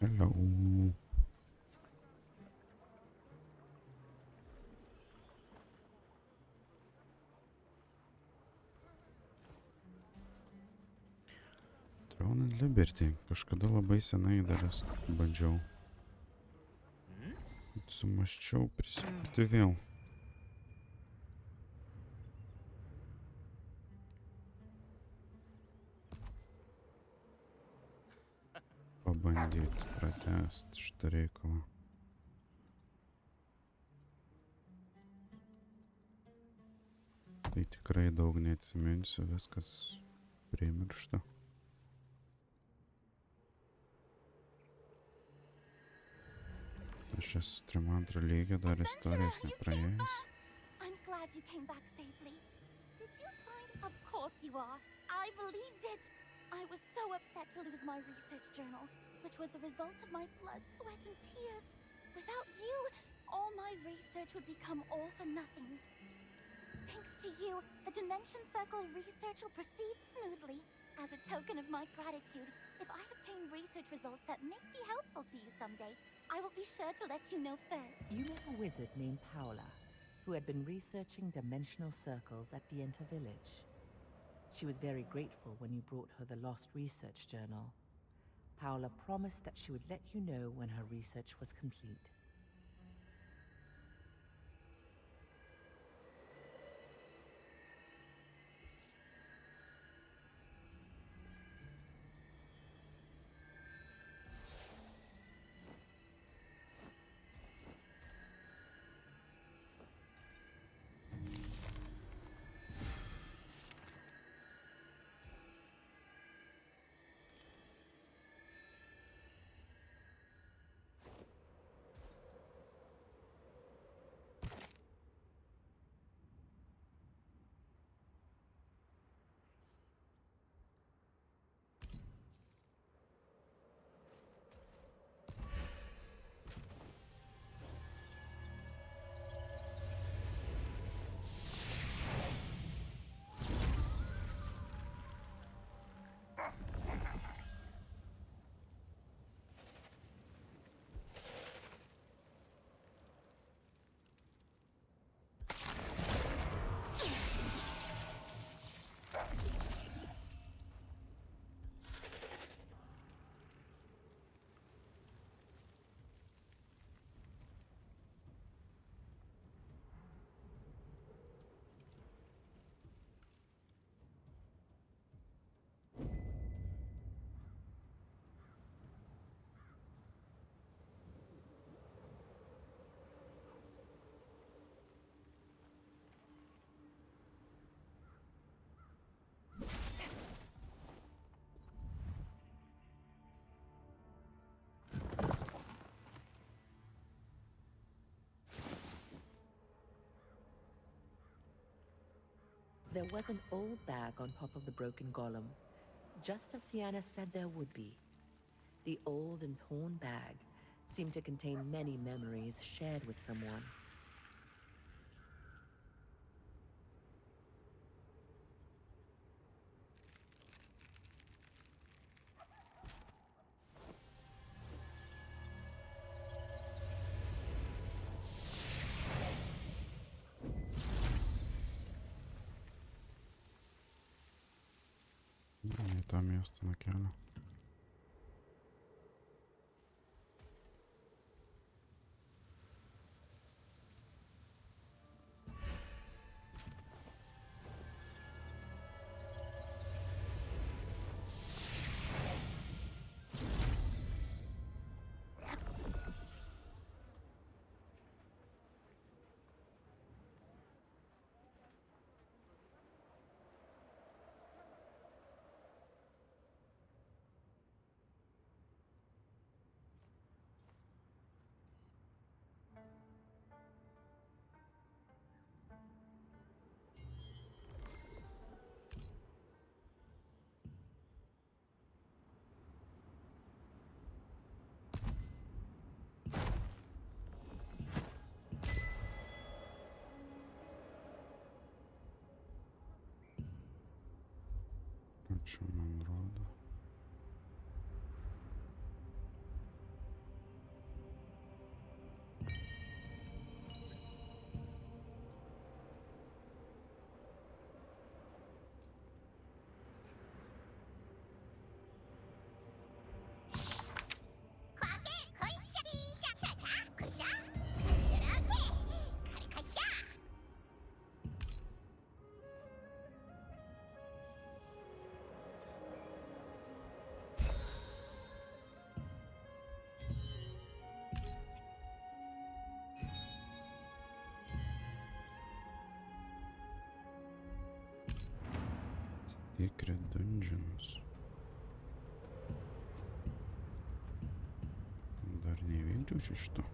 Hello. Throne and Liberty. Kažkada labai senai dar bandžiau. Sumaščiau prisipirkti vėl. Pabandyti pratęsti šitą reikalą. Tai tikrai daug neatsiminsiu, viskas primiršta. Aš esu 3-2 lygio, dar istorijas nepraėjęs. I'm glad you came back safely. Did you find? Of course you are. I believed it. I was so upset to lose my research journal, which was the result of my blood, sweat, and tears. Without you, all my research would become all for nothing. Thanks to you, the Dimension Circle research will proceed smoothly. As a token of my gratitude, if I obtain research results that may be helpful to you someday, I will be sure to let you know first. You know a wizard named Paula, who had been researching dimensional circles at the Enter Village. She was very grateful when you brought her the lost research journal. Paula promised that she would let you know when her research was complete. There was an old bag on top of the broken golem, just as Sienna said there would be. The old and torn bag seemed to contain many memories shared with someone. Не то место на келю. Что нам рода? Secret Dungeons. Dar neįvykdžiau čia šito.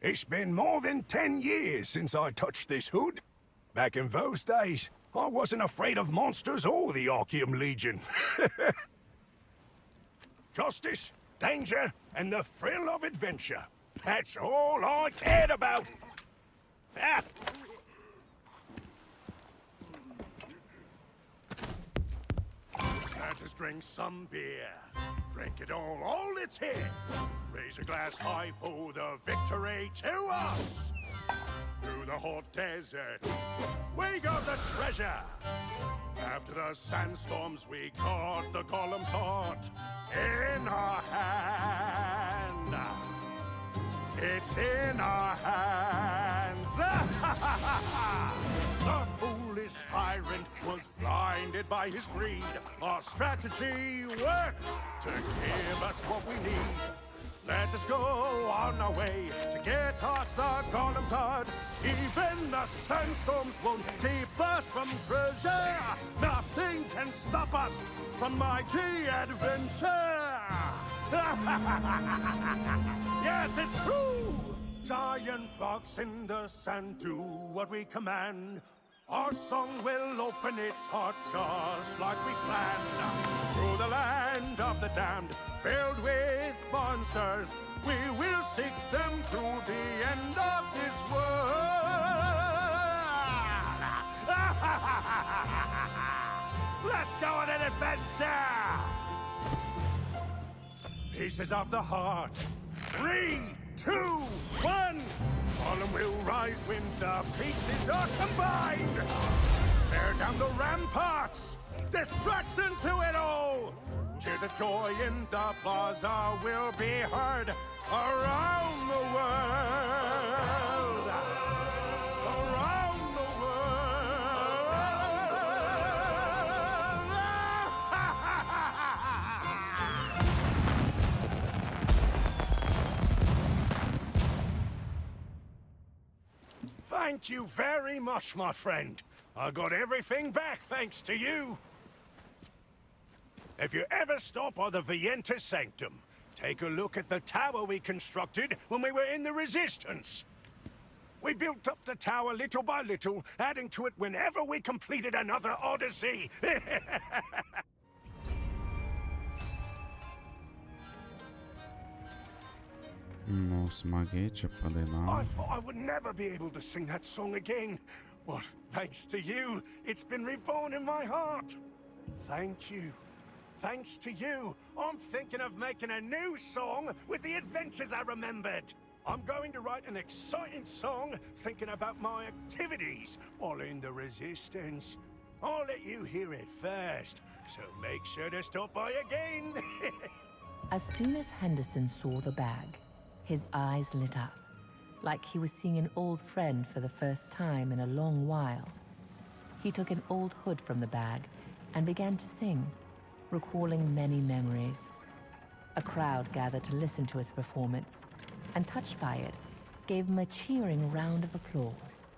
It's been more than 10 years since I touched this hood. Back in those days, I wasn't afraid of monsters or the Archeum Legion. Justice, danger, and the thrill of adventure. That's all I cared about. Ah. Let us drink some beer. Drink it all it's here. Raise a glass high for the victory to us. Through the hot desert, we got the treasure. After the sandstorms, we caught the golem's heart in our hand. It's in our hands. The foolish tyrant was blinded by his greed. Our strategy worked to give us what we need. Let us go on our way to get us the golem's heart. Even the sandstorms won't keep us from treasure. Nothing can stop us from mighty adventure. Yes, it's true! Giant rocks in the sand do what we command. Our song will open its heart just like we planned. Through the land of the damned, filled with monsters, we will seek them to the end of this world. Let's go on an adventure! Pieces of the heart. 3, 2, 1. Golem will rise when the pieces are combined. Tear down the ramparts. Destruction to it all. Cheers of joy in the plaza will be heard around the world. Around the Thank you very much, my friend. I got everything back thanks to you. If you ever stop by the Vientus Sanctum, take a look at the tower we constructed when we were in the Resistance. We built up the tower little by little, adding to it whenever we completed another odyssey. Nu, smagiai čia I padainavo. thought I would never be able to sing that song again. But thanks to you, it's been reborn in my heart. Thank you. Thanks to you, I'm thinking of making a new song with the adventures I remembered. I'm going to write an exciting song thinking about my activities while in the Resistance. I'll let you hear it first, so make sure to stop by again. As soon as Henderson saw the bag, his eyes lit up, like he was seeing an old friend for the first time in a long while. He took an old hood from the bag and began to sing, recalling many memories. A crowd gathered to listen to his performance, and touched by it, gave him a cheering round of applause.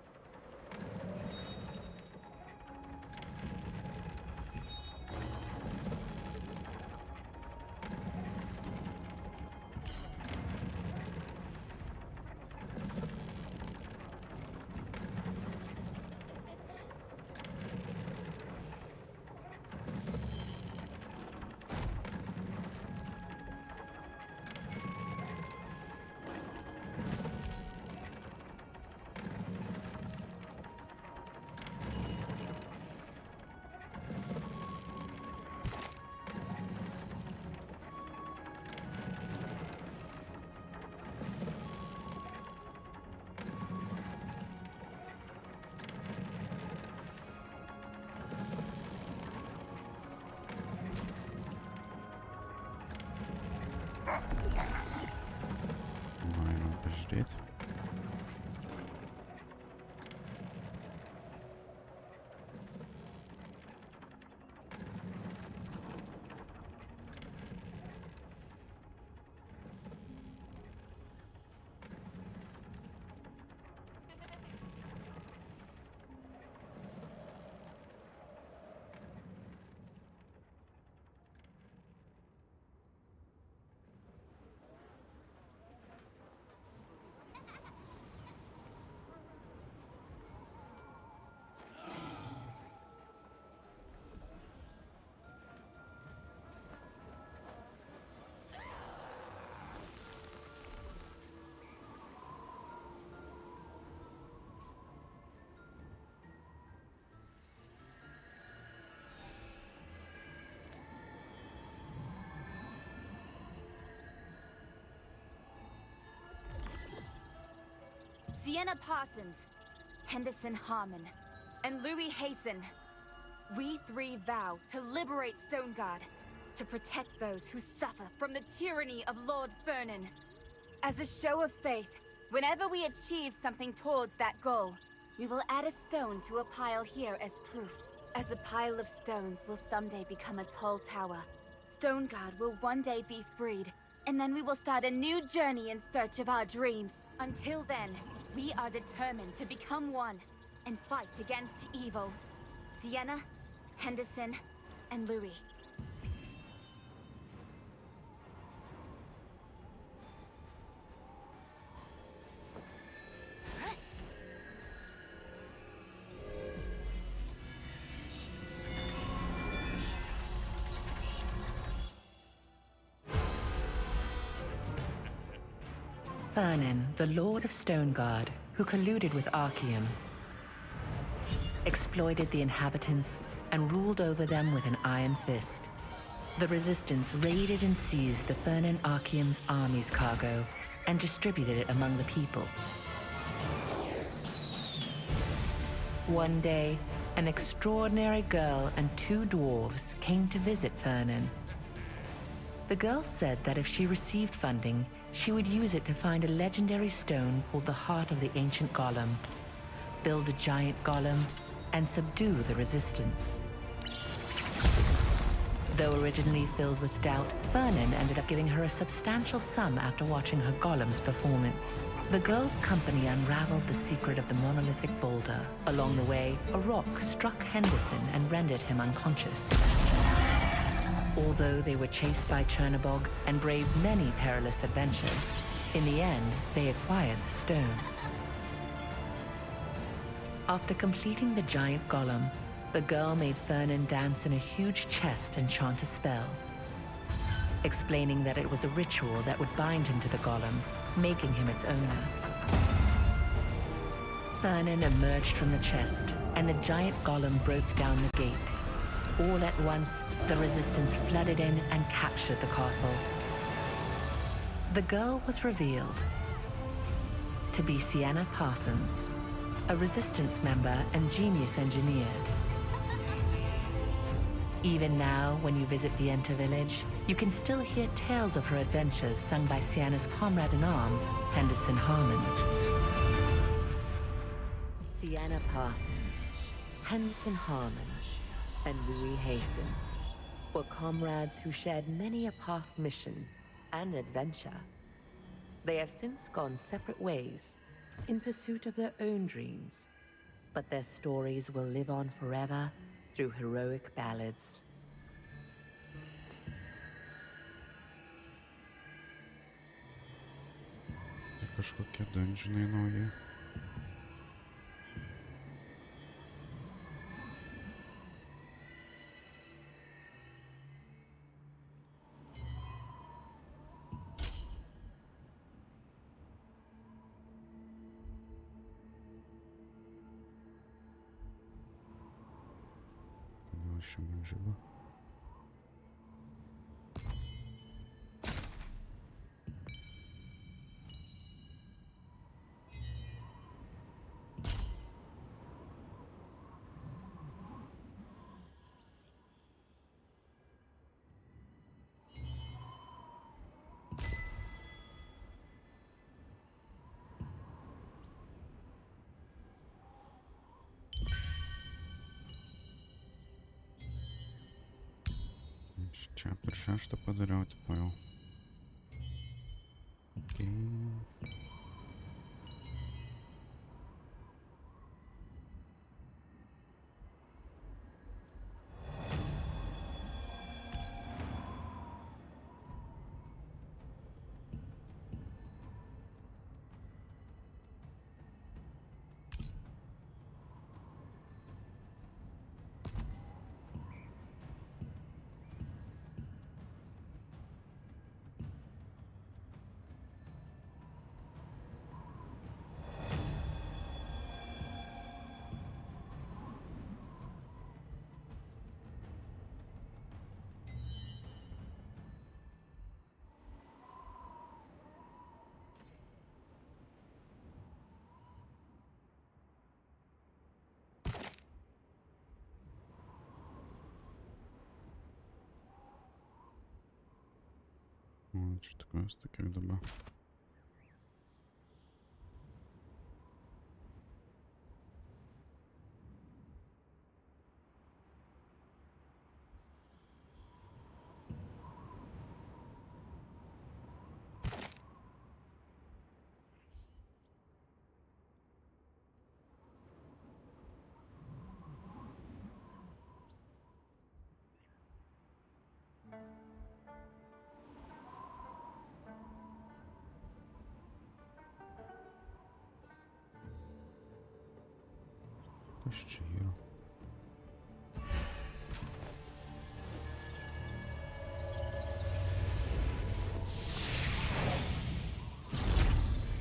Meinung besteht. Sienna Parsons, Henderson Harmon, and Louis Hasten. We three vow to liberate Stoneguard, to protect those who suffer from the tyranny of Lord Vernon. As a show of faith, whenever we achieve something towards that goal, we will add a stone to a pile here as proof. As a pile of stones will someday become a tall tower, Stoneguard will one day be freed, and then we will start a new journey in search of our dreams. Until then, we are determined to become one and fight against evil. Sienna, Henderson, and Louis. Vernon, the Lord of Stoneguard, who colluded with Archeum, exploited the inhabitants and ruled over them with an iron fist. The Resistance raided and seized the Vernon Archeum's army's cargo and distributed it among the people. One day, an extraordinary girl and two dwarves came to visit Vernon. The girl said that if she received funding, she would use it to find a legendary stone called the Heart of the Ancient Golem, build a giant golem, and subdue the Resistance. Though originally filled with doubt, Vernon ended up giving her a substantial sum after watching her golem's performance. The girl's company unraveled the secret of the monolithic boulder. Along the way, a rock struck Henderson and rendered him unconscious. Although they were chased by Chernobog and braved many perilous adventures, in the end, they acquired the stone. After completing the giant golem, the girl made Vernon dance in a huge chest and chant a spell, explaining that it was a ritual that would bind him to the golem, making him its owner. Vernon emerged from the chest, and the giant golem broke down the gate. All at once, the Resistance flooded in and captured the castle. The girl was revealed to be Sienna Parsons, a Resistance member and genius engineer. Even now, when you visit the Enter village, you can still hear tales of her adventures sung by Sienna's comrade-in-arms, Henderson Harmon. Sienna Parsons, Henderson Harmon, and Louis Hasten were comrades who shared many a past mission and adventure. They have since gone separate ways in pursuit of their own dreams, but their stories will live on forever through heroic ballads. Tai kažkokie dungeonai nauji. Kodėl aš čia man žiba? Čia per 6 padariau, tipo jau. Okay. Čia tikras, kiek dabar. Kas čia yra?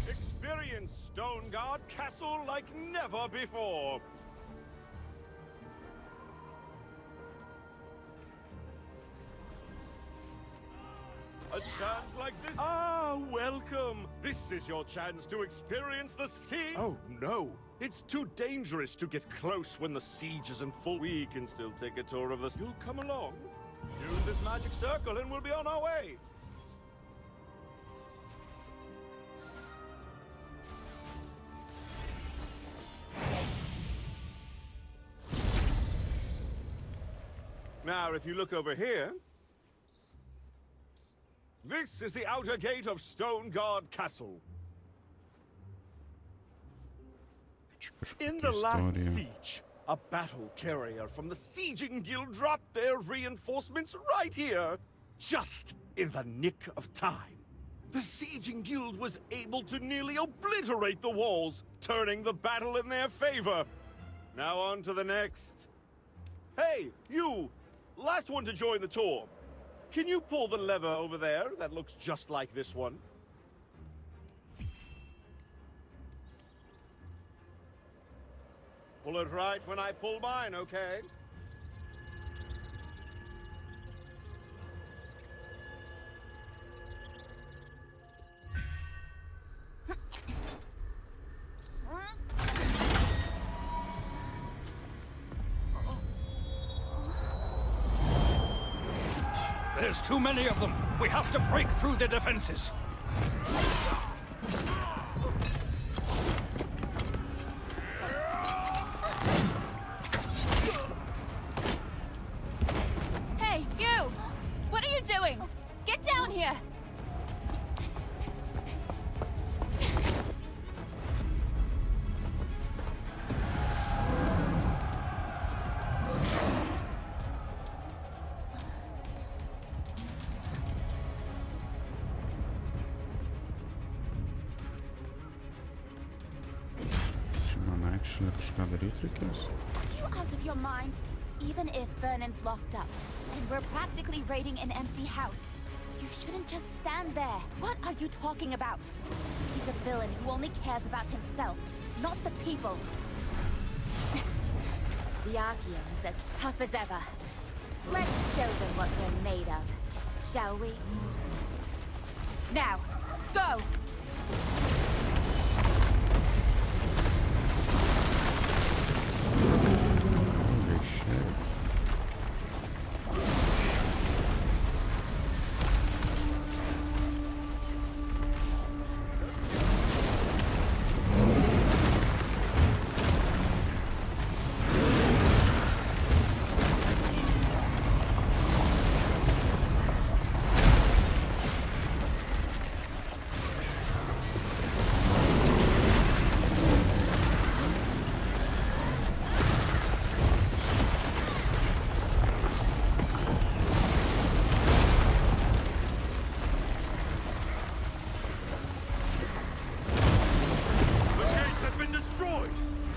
Experience Stone Guard Castle like never before. A chance like this? Ah, welcome. This is your chance to experience the siege. Oh, no. It's too dangerous to get close when the siege is in full. We can still take a tour of the... You'll come along. Use this magic circle and we'll be on our way. Now, if you look over here... This is the outer gate of Stone Guard Castle. In the last siege, a battle carrier from the Sieging Guild dropped their reinforcements right here, just in the nick of time. The Sieging Guild was able to nearly obliterate the walls, turning the battle in their favor. Now on to the next. Hey, you! Last one to join the tour. Can you pull the lever over there that looks just like this one? Pull it right when I pull mine, okay? There's too many of them. We have to break through the defenses. Hey, you! What are you doing? Get down here! Більше kažką daryti reikės? Are you out of your mind? Even if Vernon's locked up, and we're practically raiding an empty house, you shouldn't just stand there. What are you talking about? He's a villain who only cares about himself, not the people. The Archaeum is as tough as ever. Let's show them what we're made of, shall we? Now, go! Holy shit.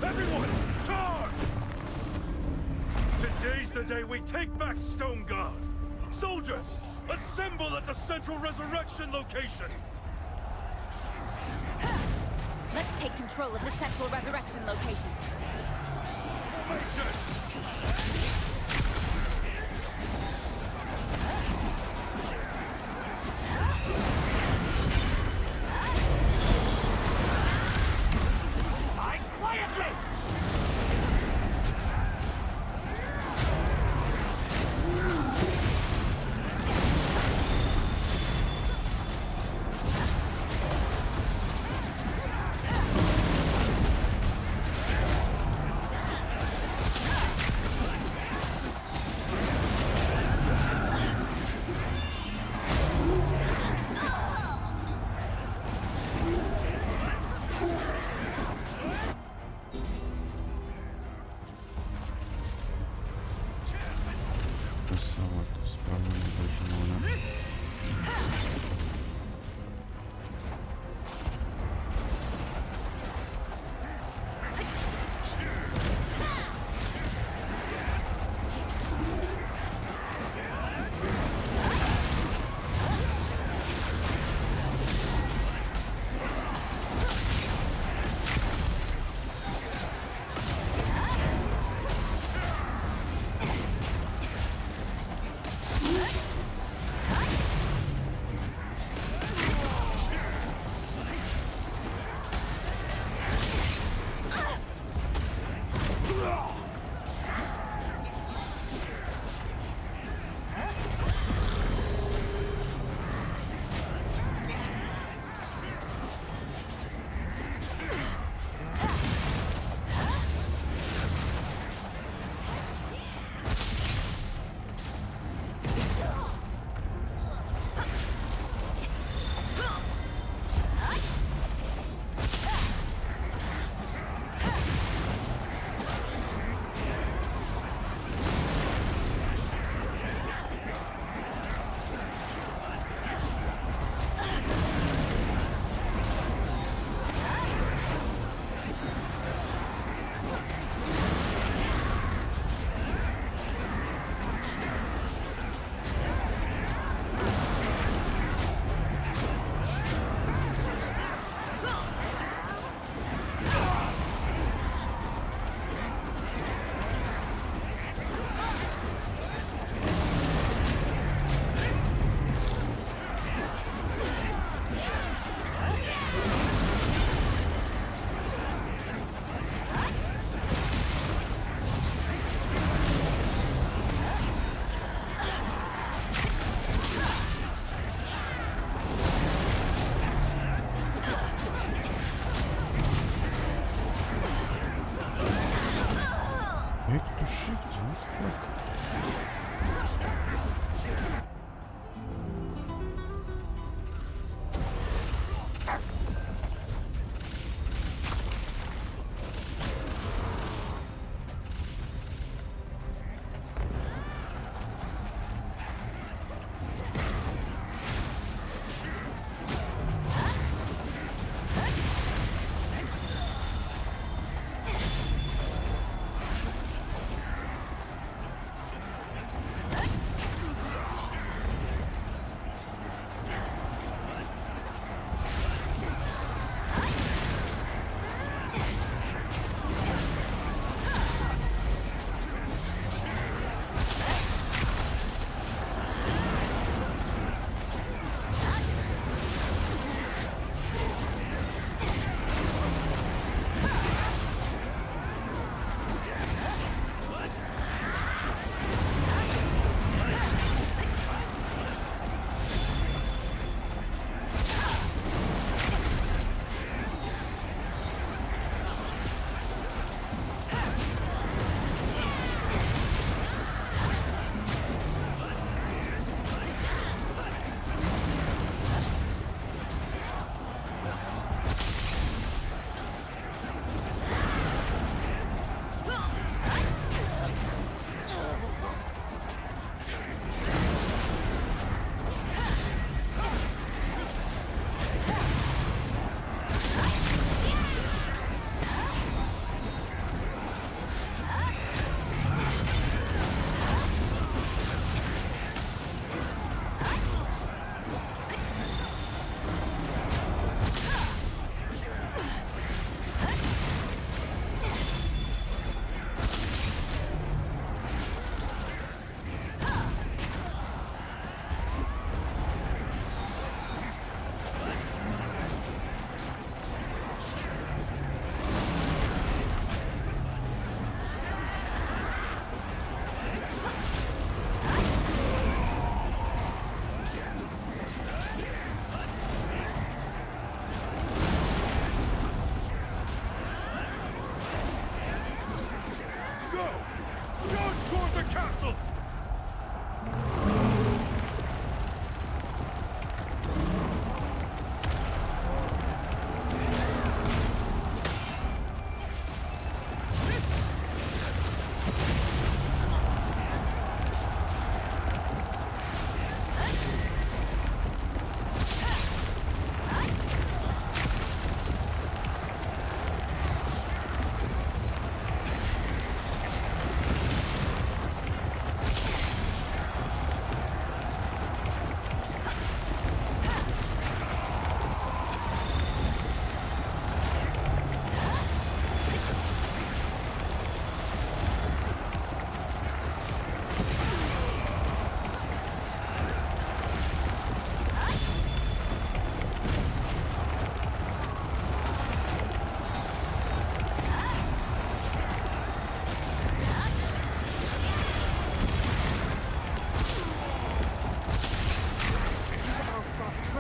Everyone, charge! Today's the day we take back Stoneguard. Soldiers, assemble at the central resurrection location. Let's take control of the central resurrection location. Formation!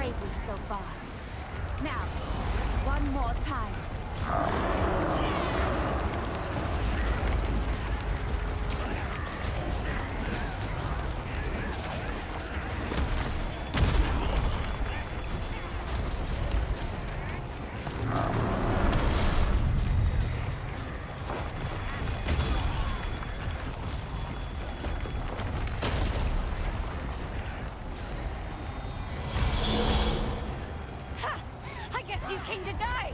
bravely so far. Now, one more time. I guess you came to die!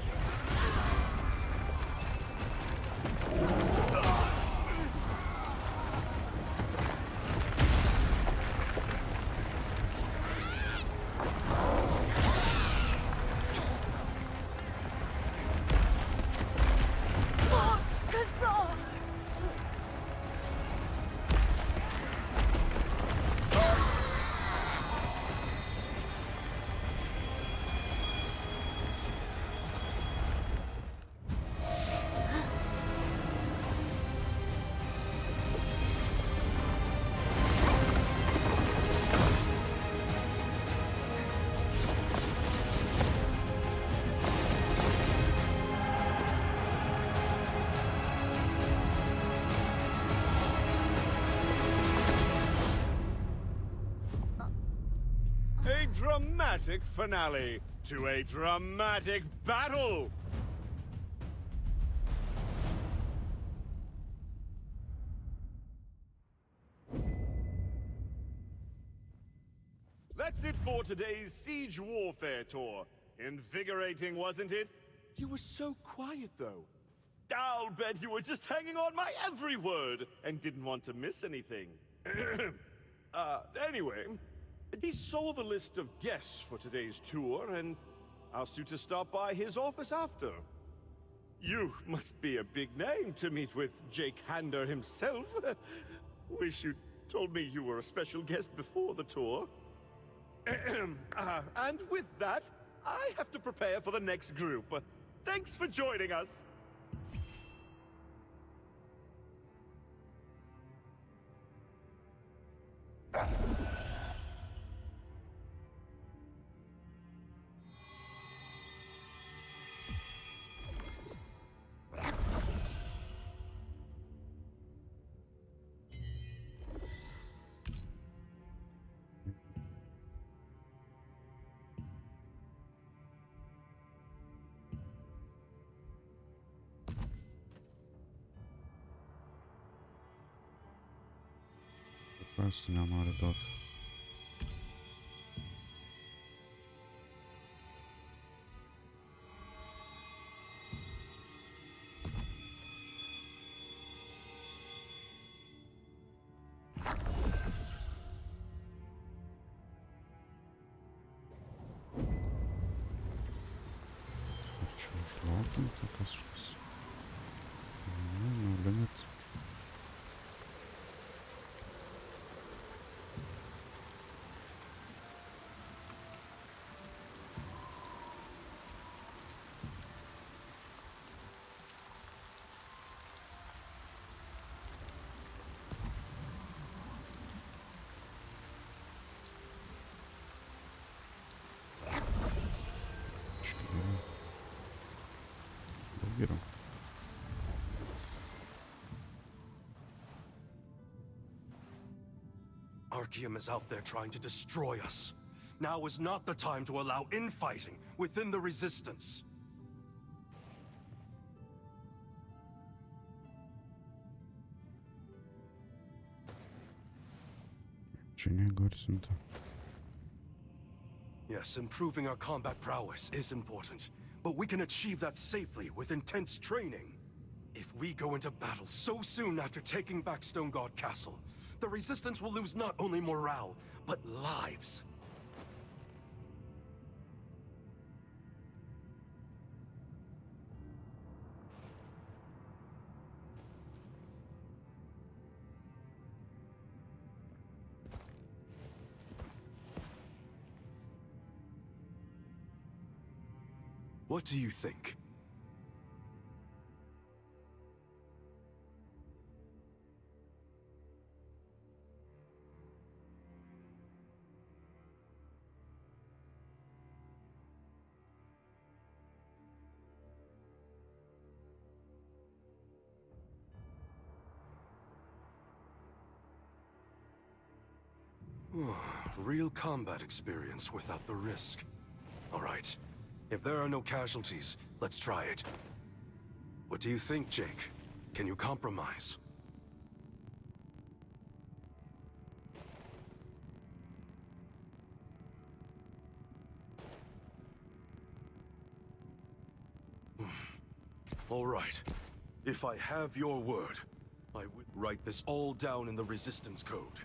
A dramatic finale to a dramatic battle! That's it for today's Siege Warfare tour. Invigorating, wasn't it? You were so quiet, though. I'll bet you were just hanging on my every word and didn't want to miss anything. Anyway, he saw the list of guests for today's tour and asked you to stop by his office after. You must be a big name to meet with Jake Hander himself. Wish you'd told me you were a special guest before the tour. And with that, I have to prepare for the next group. Thanks for joining us. Просто nenori duot. Čia užlaukinta kažkas. Nu, limit. Geriau. Archeum is out there trying to destroy us. Now is not the time to allow infighting within the Resistance. Čia negarsinta. Yes, improving our combat prowess is important, but we can achieve that safely with intense training. If we go into battle so soon after taking back Stone God Castle, the Resistance will lose not only morale, but lives. What do you think? Real combat experience without the risk. All right. If there are no casualties, let's try it. What do you think, Jake? Can you compromise? All right. If I have your word, I would write this all down in the Resistance Code.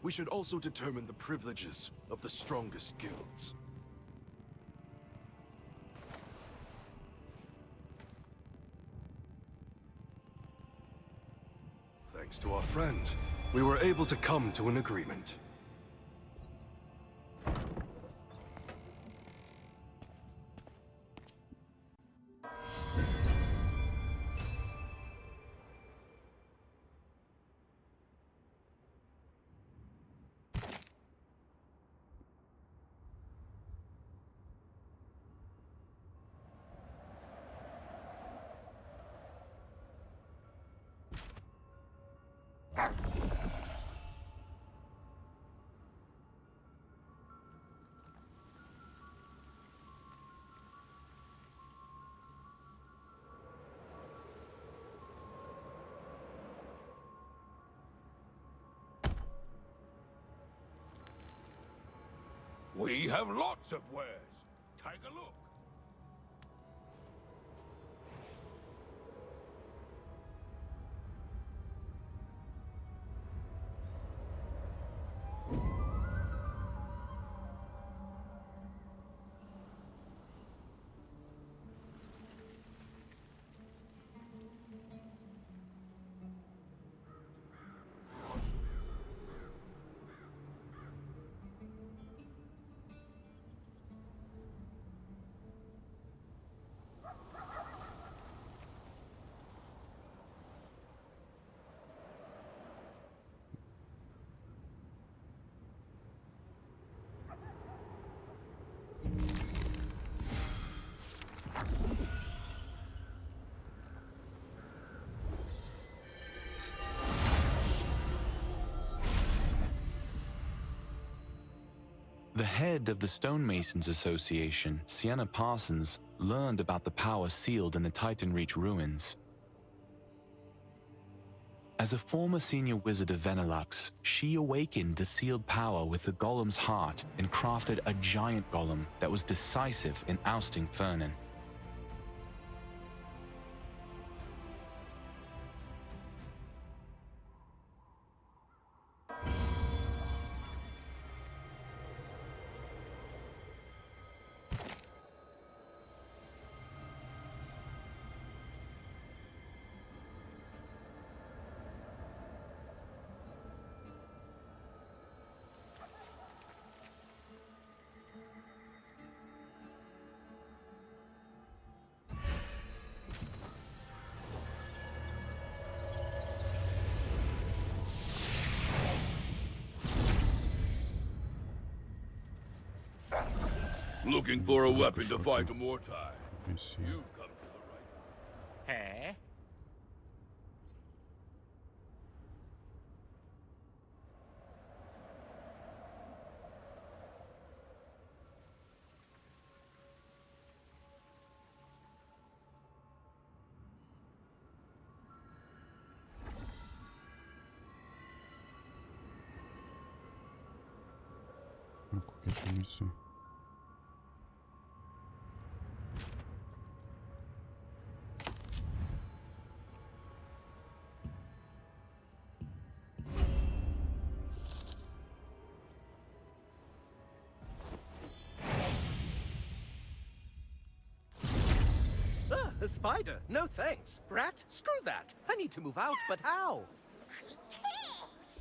We should also determine the privileges of the strongest guilds. Thanks to our friend, we were able to come to an agreement. We have lots of wares. Take a look. The head of the Stonemasons Association, Sienna Parsons, learned about the power sealed in the Titan Reach ruins. As a former senior wizard of Venelux, she awakened the sealed power with the golem's heart and crafted a giant golem that was decisive in ousting Fernan. Looking for a weapon to fight Mortai. Let me see. You've come to the right. Huh? Ну, qualquer missão. A spider? No thanks. Rat? Screw that. I need to move out, but how?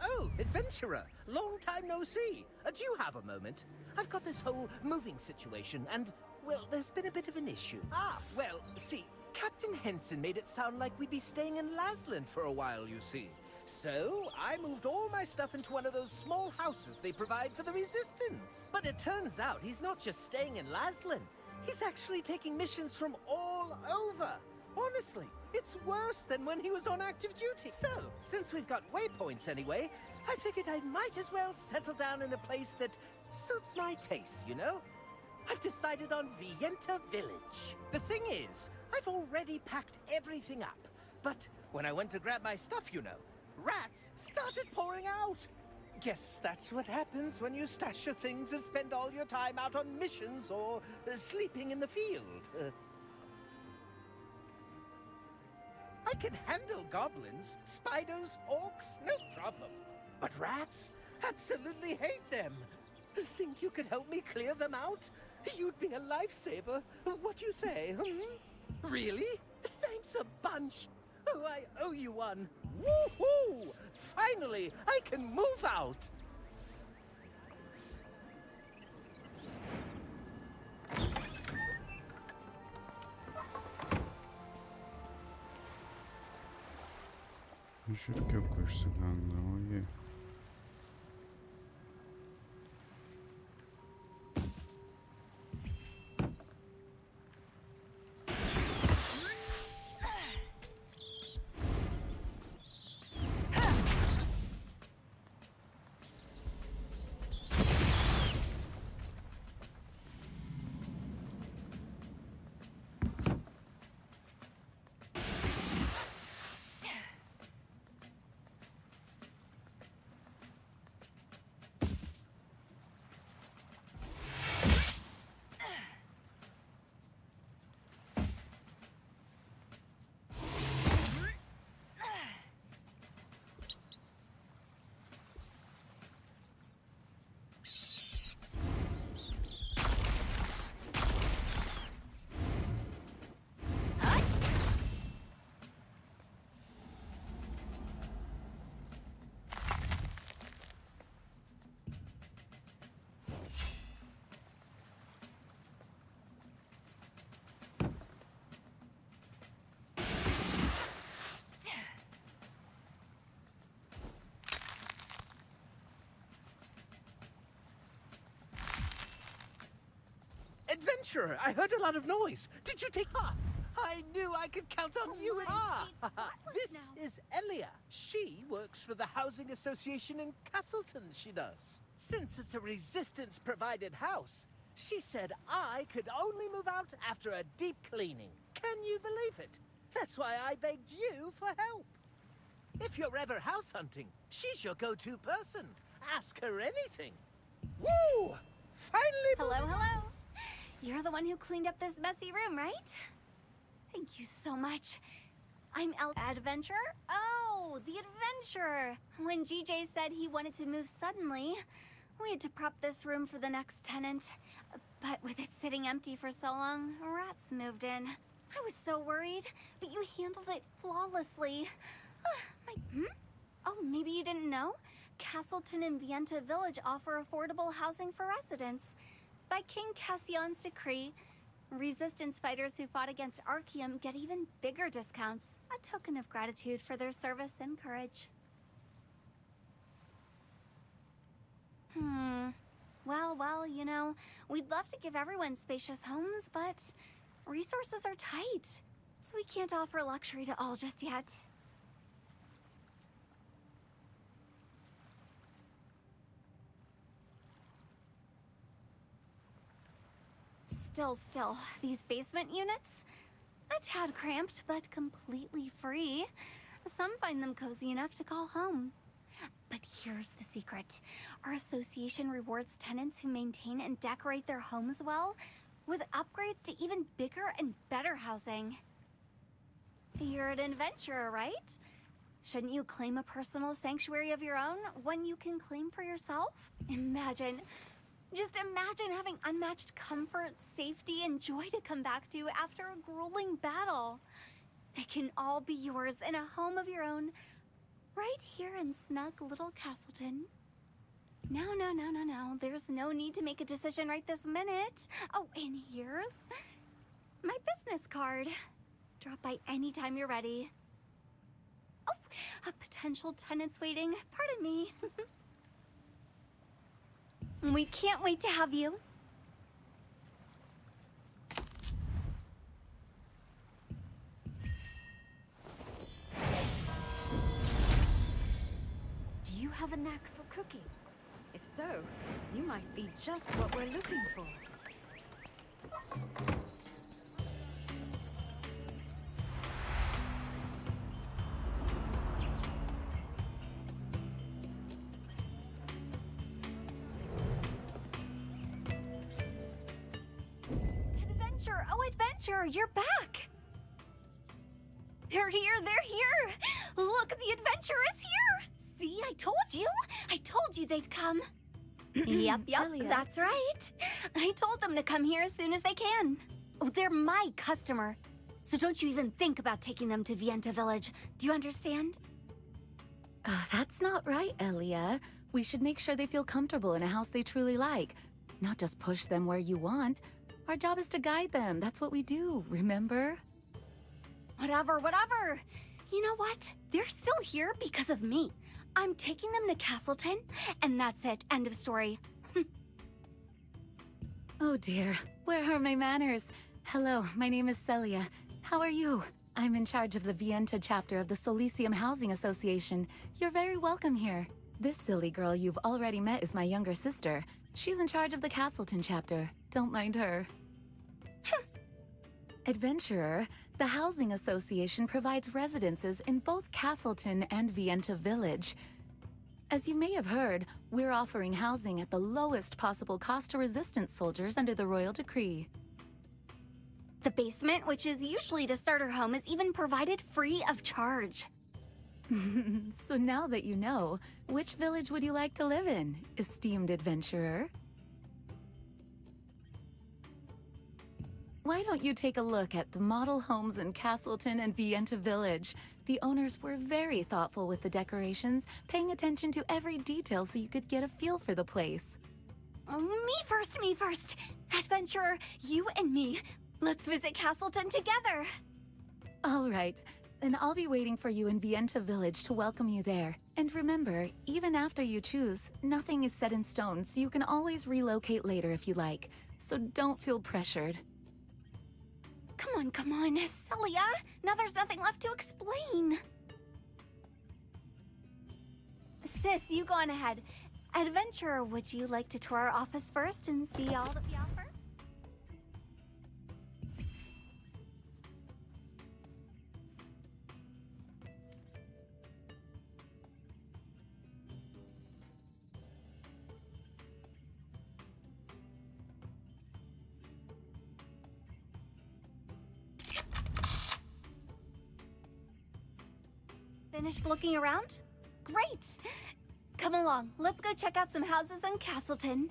Oh, adventurer. Long time no see. Do you have a moment? I've got this whole moving situation and, well, there's been a bit of an issue. Ah, well, see, Captain Henson made it sound like we'd be staying in Lasland for a while, you see. So, I moved all my stuff into one of those small houses they provide for the Resistance. But it turns out he's not just staying in Lasland. He's actually taking missions from all over. Honestly, It's worse than when he was on active duty. So, since we've got waypoints anyway, I figured I might as well settle down in a place that suits my tastes, you know? I've decided on Vienta Village. The thing is, I've already packed everything up. But when I went to grab my stuff, you know, rats started pouring out. Guess that's what happens when you stash your things and spend all your time out on missions or sleeping in the field. I can handle goblins, spiders, orcs, no problem. But rats? Absolutely hate them. Think you could help me clear them out? You'd be a lifesaver. What do you say? Really? Thanks a bunch. Oh, I owe you one. Woohoo! Finally, I can move out. Juro que eu curso, não, olha. Adventurer, I heard a lot of noise. Did you take... I knew I could count on you and... This is Elia. She works for the Housing Association in Castleton, she does. Since it's a Resistance-provided house, she said I could only move out after a deep cleaning. Can you believe it? That's why I begged you for help. If you're ever house hunting, she's your go-to person. Ask her anything. Woo! Finally... Hello. You're the one who cleaned up this messy room, right? Thank you so much. I'm Adventurer? Oh, the Adventurer. When GJ said he wanted to move suddenly, we had to prep this room for the next tenant. But with it sitting empty for so long, rats moved in. I was so worried, but you handled it flawlessly. Oh, maybe you didn't know? Castleton and Vienta Village offer affordable housing for residents. By King Cassion's decree, Resistance fighters who fought against Arceum get even bigger discounts, a token of gratitude for their service and courage. Well, you know, we'd love to give everyone spacious homes, but resources are tight, so we can't offer luxury to all just yet. Still, these basement units? A tad cramped, but completely free. Some find them cozy enough to call home. But here's the secret. Our association rewards tenants who maintain and decorate their homes well, with upgrades to even bigger and better housing. You're an adventurer, right? Shouldn't you claim a personal sanctuary of your own, one you can claim for yourself? Just imagine having unmatched comfort, safety, and joy to come back to after a grueling battle. They can all be yours in a home of your own, right here in snug little Castleton. No. There's no need to make a decision right this minute. Oh, and here's my business card. Drop by anytime you're ready. Oh, a potential tenant's waiting. Pardon me. We can't wait to have you. have a knack for cooking? If so, you might be just what we're looking for. Adventure! Oh, Adventure, you're back! They're here, they're here! Look, the Adventure is here! See, I told you they'd come. Yep, Elia. that's right. I told them to come here as soon as they can. Oh, they're my customer. So don't you even think about taking them to Vienta Village. Do you understand? That's not right, Elia. We should make sure they feel comfortable in a house they truly like. Not just push them where you want. Our job is to guide them. That's what we do, remember? Whatever. You know what? They're still here because of me. I'm taking them to Castleton, and that's it. End of story. Oh dear, where are my manners? Hello, my name is Celia. How are you? I'm in charge of the Vienta chapter of the Solicium Housing Association. You're very welcome here. This silly girl you've already met is my younger sister. She's in charge of the Castleton chapter. Don't mind her. Adventurer, the Housing Association provides residences in both Castleton and Vienta Village. As you may have heard, we're offering housing at the lowest possible cost to resistance soldiers under the royal decree. The basement, which is usually the starter home, is even provided free of charge. So now that you know, which village would you like to live in, esteemed adventurer? Why don't you take a look at the model homes in Castleton and Vienta Village? The owners were very thoughtful with the decorations, paying attention to every detail so you could get a feel for the place. Me first. Adventurer, you and me. Let's visit Castleton together. All right, then I'll be waiting for you in Vienta Village to welcome you there. And remember, even after you choose, nothing is set in stone, so you can always relocate later if you like. So don't feel pressured. Come on, Celia. Now there's nothing left to explain. Sis, you go on ahead. Adventurer, would you like to tour our office first and see all that we offer? Finished looking around? Great! Come along, let's go check out some houses in Castleton.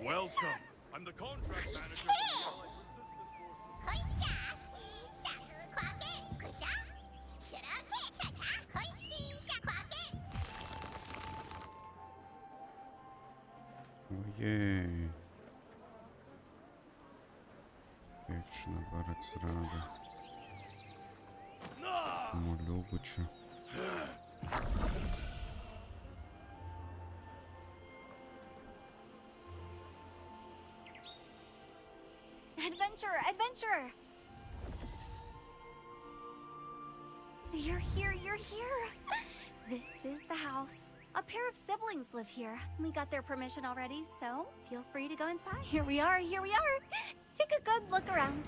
Welcome. I'm the contract manager for the Allied Resistance Forces. Ojej. Вечно барець рада. Молюбиче. Adventurer! You're here. This is the house. A pair of siblings live here. We got their permission already, so feel free to go inside. Here we are. Take a good look around.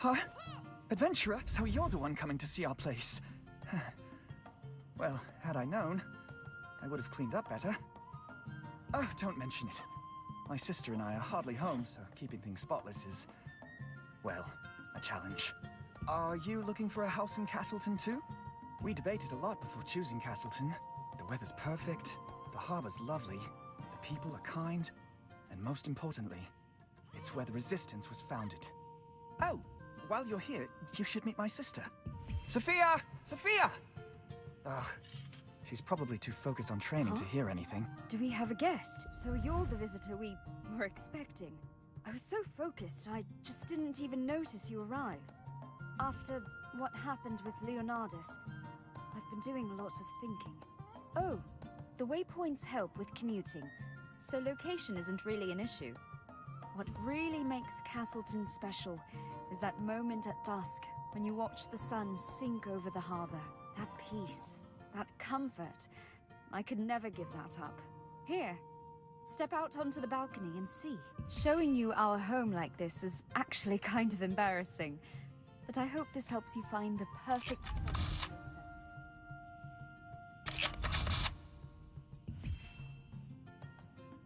Huh? Adventurer? So you're the one coming to see our place. Well, had I known, I would have cleaned up better. Oh, don't mention it. My sister and I are hardly home, so keeping things spotless is, well, a challenge. Are you looking for a house in Castleton too? We debated a lot before choosing Castleton. The weather's perfect, the harbor's lovely, the people are kind, and most importantly, it's where the Resistance was founded. Oh, while you're here, you should meet my sister. Sophia! Sophia! Ugh, she's probably too focused on training to hear anything. Do we have a guest? So you're the visitor we were expecting. I was so focused, I just didn't even notice you arrived. After what happened with Leonardus, I've been doing a lot of thinking. Oh, the waypoints help with commuting, so location isn't really an issue. What really makes Castleton special is that moment at dusk when you watch the sun sink over the harbor. That peace, that comfort. I could never give that up. Here, step out onto the balcony and see. Showing you our home like this is actually kind of embarrassing, but I hope this helps you find the perfect place for yourself.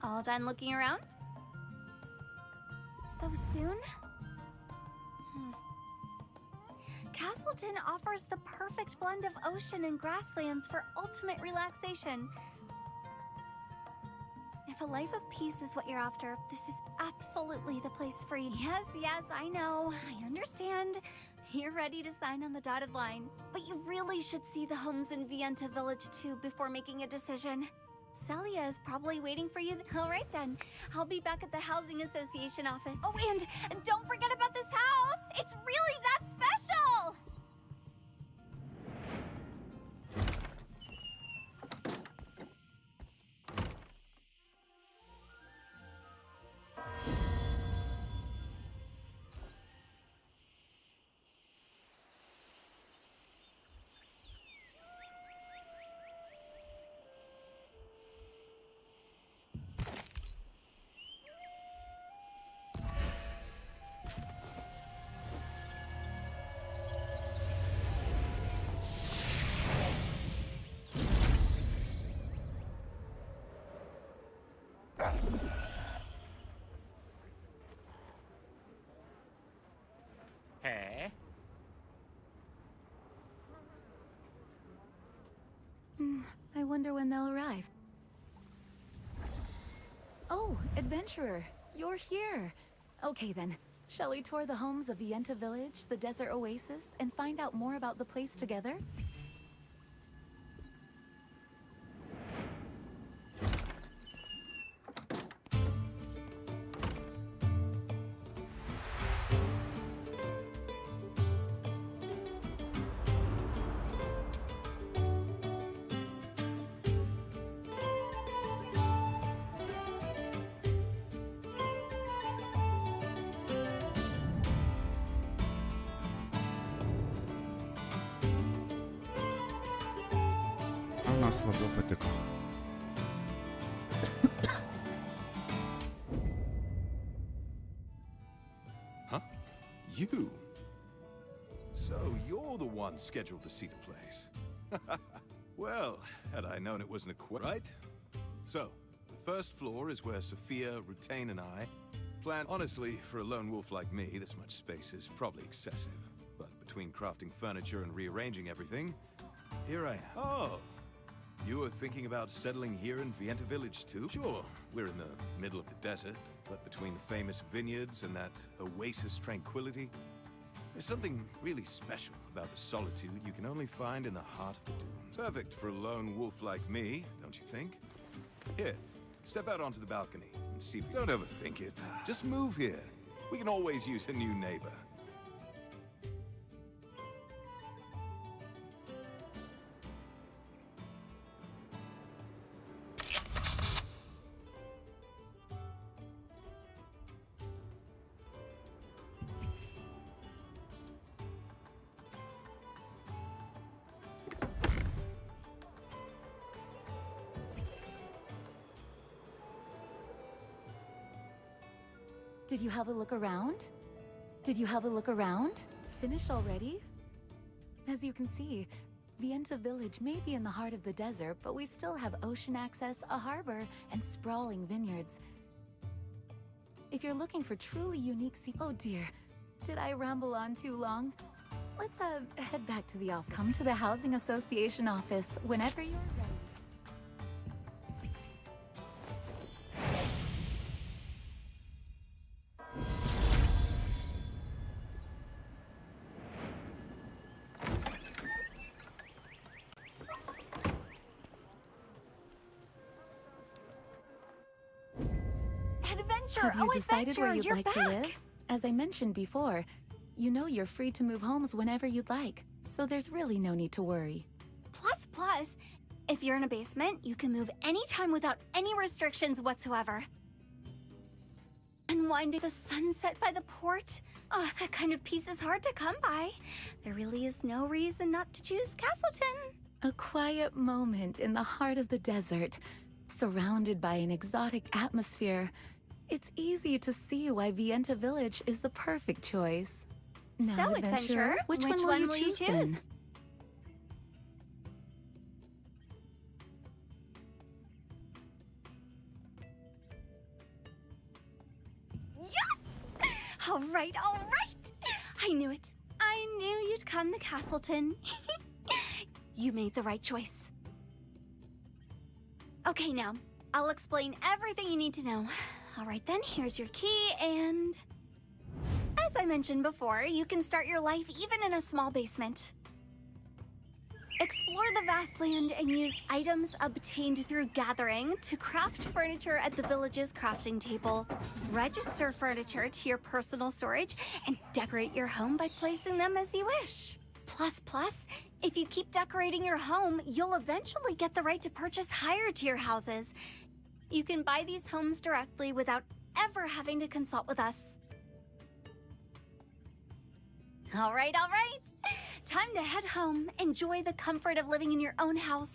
All done looking around? So soon? Castleton offers the perfect blend of ocean and grasslands for ultimate relaxation. If a life of peace is what you're after, this is absolutely the place for you. Yes, I know. I understand. You're ready to sign on the dotted line. But you really should see the homes in Vienta Village too before making a decision. Celia is probably waiting for you. All right then. I'll be back at the Housing Association office. Oh, and don't forget about this house! It's really that special! Hey? I wonder when they'll arrive. Oh, adventurer, you're here. Okay then, shall we tour the homes of Vienta Village, the desert oasis, and find out more about the place together? У нас labiau patiko. Huh? You? So you're the one scheduled to see the place. Well, had I known it wasn't right? So, the first floor is where Sophia, Rutain, and I plan. Honestly, for a lone wolf like me, this much space is probably excessive. But between crafting furniture and rearranging everything, here I am. Oh! You were thinking about settling here in Vienta Village too? Sure, we're in the middle of the desert, but between the famous vineyards and that oasis tranquility, there's something really special about the solitude you can only find in the heart of the dunes. Perfect for a lone wolf like me, don't you think? Here, step out onto the balcony and see. Don't overthink it. Just move here. We can always use a new neighbor. Did you have a look around? Did you have a look around? Finished already? As you can see, Vienta Village may be in the heart of the desert, but we still have ocean access, a harbor, and sprawling vineyards. If you're looking for truly unique oh dear, did I ramble on too long? Let's head back to the office. Come to the Housing Association office whenever you're ready. Adventure! Have you Oh, decided Adventure, where you'd you're like back. to live? As I mentioned before, you know you're free to move homes whenever you'd like, so there's really no need to worry. Plus, if you're in a basement, you can move anytime without any restrictions whatsoever. Unwinding the sunset by the port? Oh, that kind of peace is hard to come by. There really is no reason not to choose Castleton. A quiet moment in the heart of the desert, surrounded by an exotic atmosphere. It's easy to see why Vienta Village is the perfect choice. Now, So, Adventurer, which one will you choose then? Yes! All right. I knew it. I knew you'd come to Castleton. You made the right choice. Okay, now, I'll explain everything you need to know. All right then, here's your key, and... As I mentioned before, you can start your life even in a small basement. Explore the vast land and use items obtained through gathering to craft furniture at the village's crafting table. Register furniture to your personal storage and decorate your home by placing them as you wish. Plus, if you keep decorating your home, you'll eventually get the right to purchase higher-tier houses. You can buy these homes directly without ever having to consult with us. All right. Time to head home. Enjoy the comfort of living in your own house.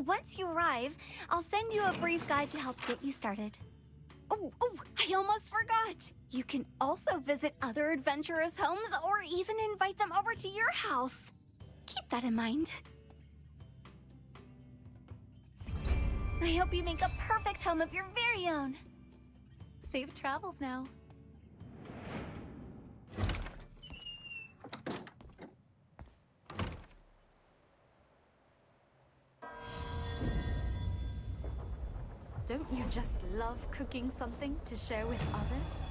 Once you arrive, I'll send you a brief guide to help get you started. Oh, I almost forgot. You can also visit other adventurers' homes or even invite them over to your house. Keep that in mind. I hope you make a perfect home of your very own. Safe travels now. Don't you just love cooking something to share with others?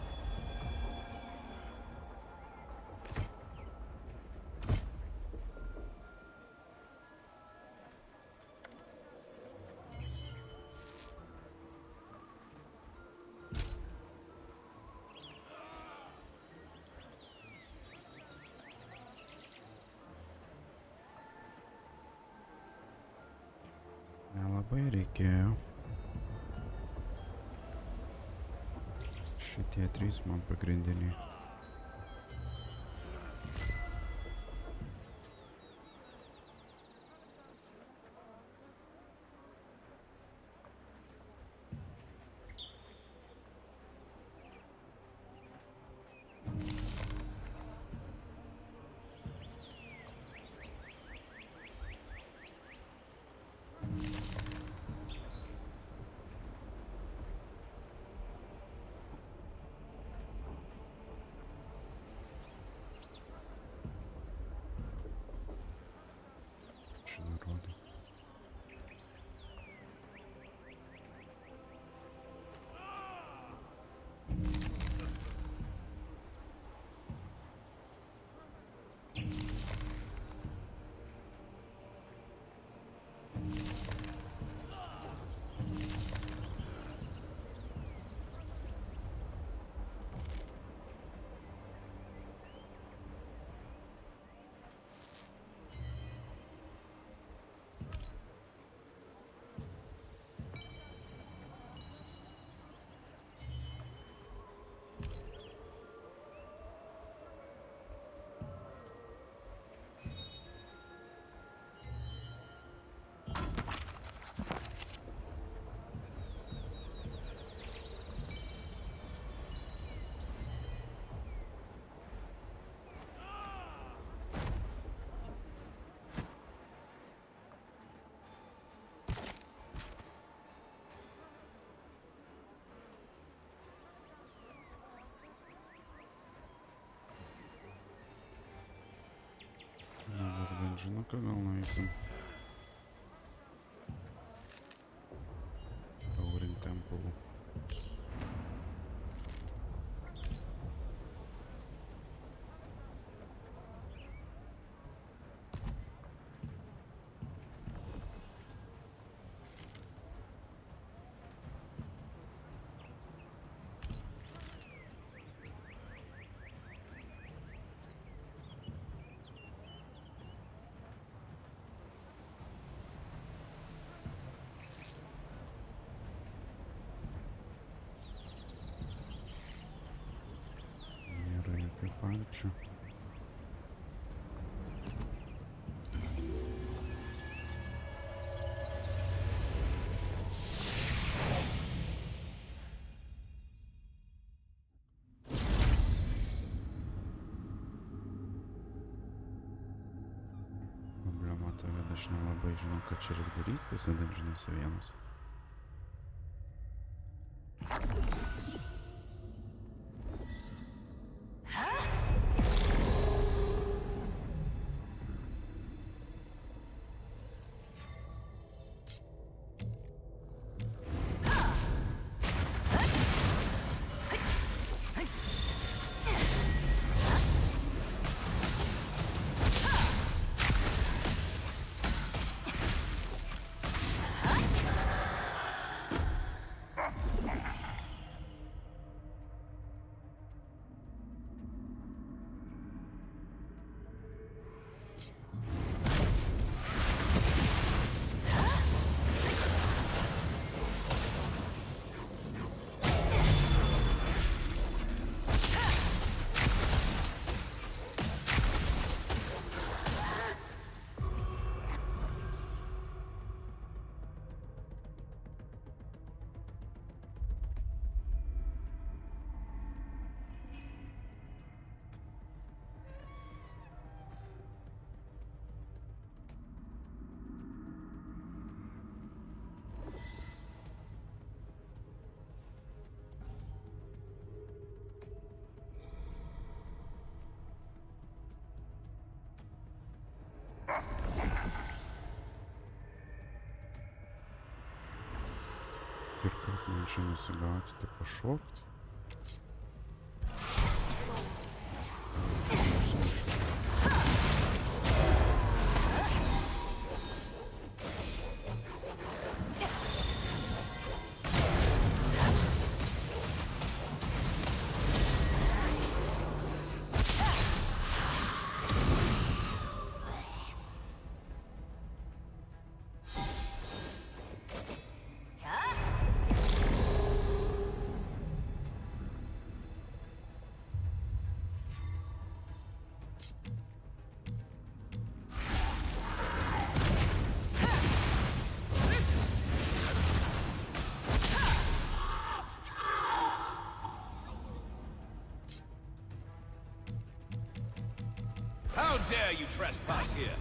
Nelabai reikėjo. Šitie trys man pagrindiniai. Žinok, gal nueisim. Taurin Temple. Nėra jokių palčių. Problema ta, kad aš nelabai žinau, ką čia reikia daryti tose dungeonuose vienas. Ir kaip man čia nusigauti, tai pašokti? How dare you trespass here?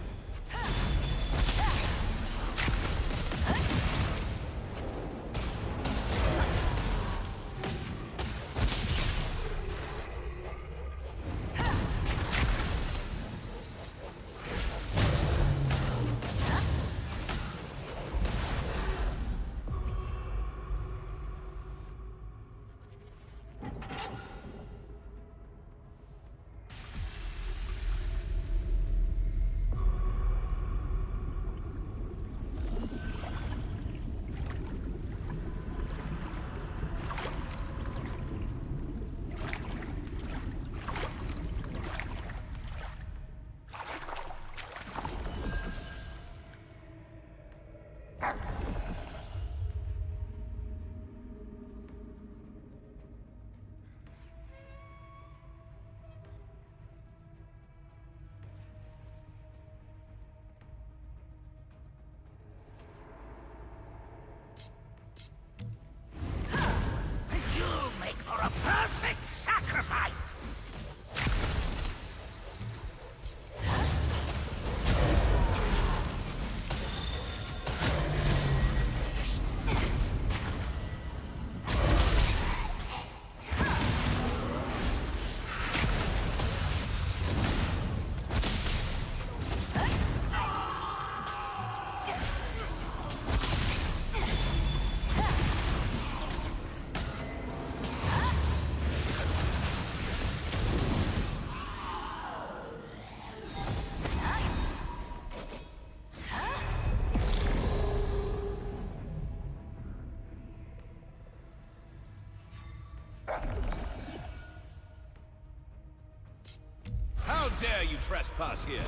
dare you trespass here?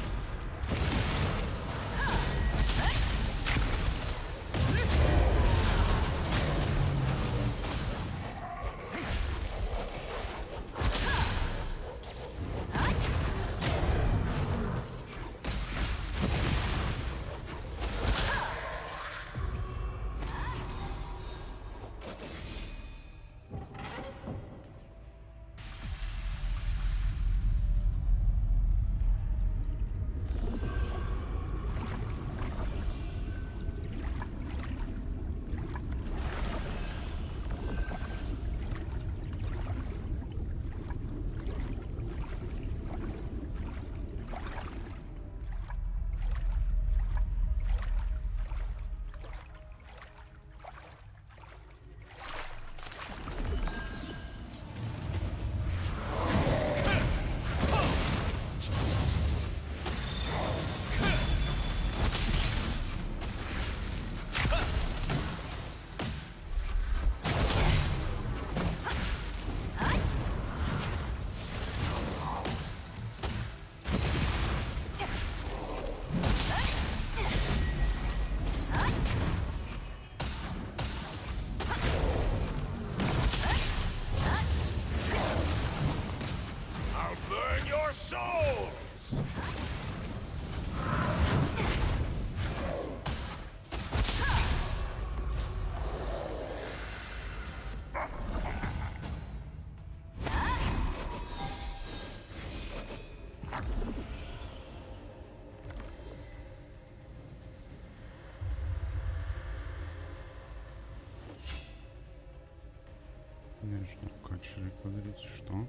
Мне нужно качели подарить. Что?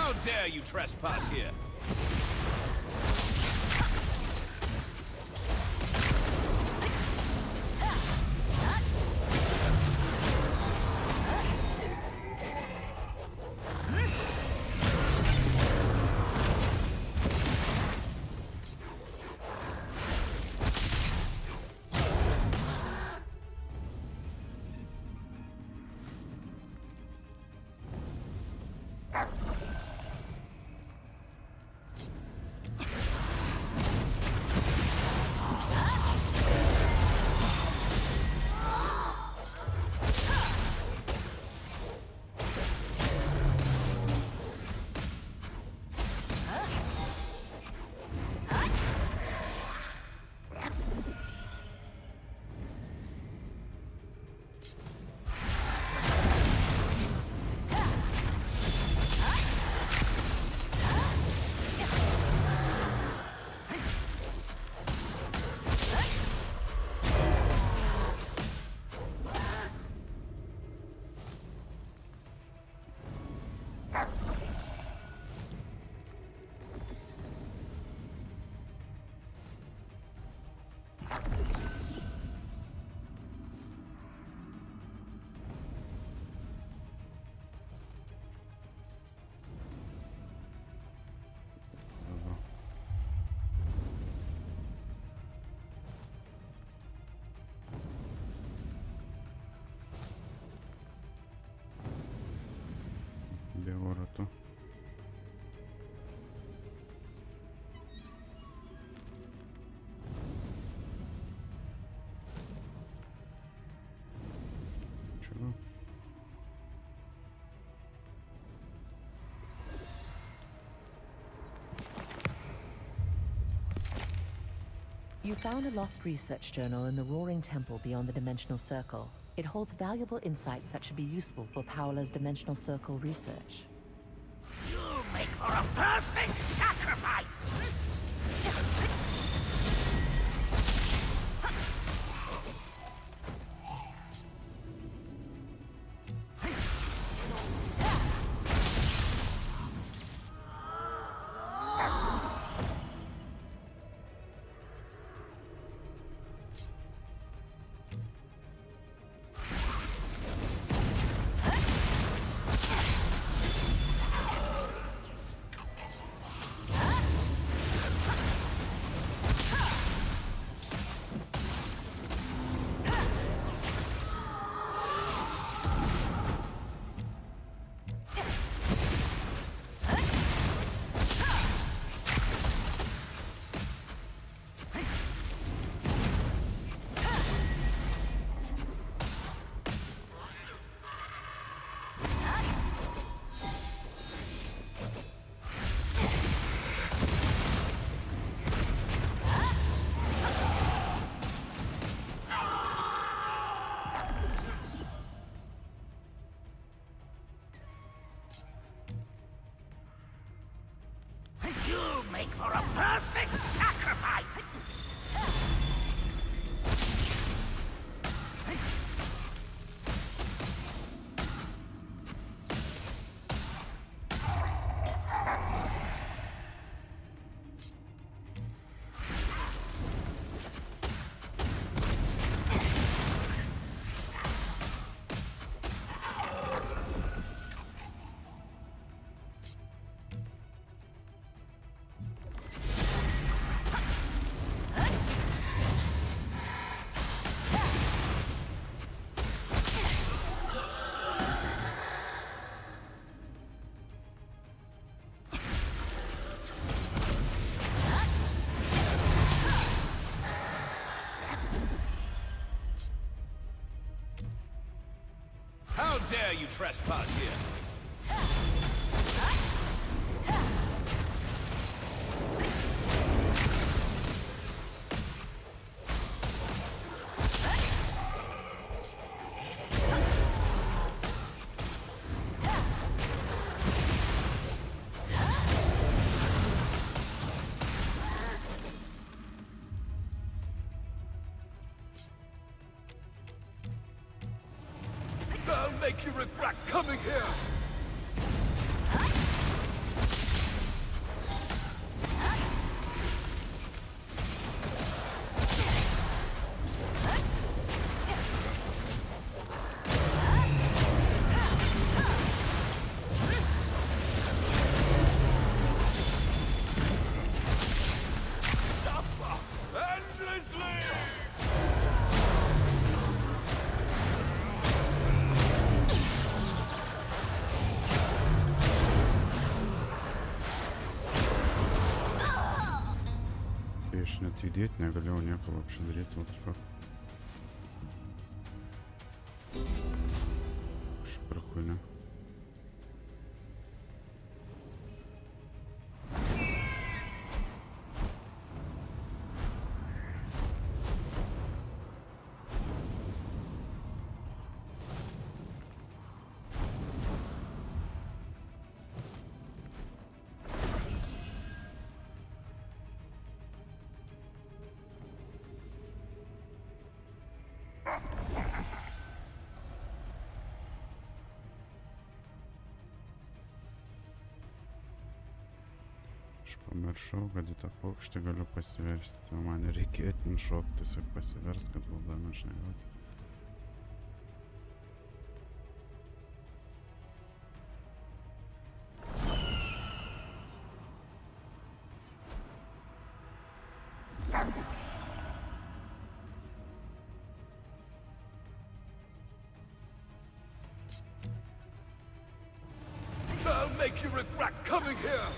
How dare you trespass here? You found a lost research journal in the Roaring Temple beyond the Dimensional Circle. It holds valuable insights that should be useful for Paola's Dimensional Circle research. You make for a perfect sacrifice! You make for a perfect sacrifice! How dare you trespass here? I'll make you regret coming here! Suffer endlessly! Я ж net judėt negalėjau nieko вообще daryti, what the fuck. Aš per хуйня. Aš pamiršau, kad į tą paukštį galiu pasiversti. Tai man reikia itin šokti, tiesiog pasivers, kad valdame žinai. I'll make you regret coming here!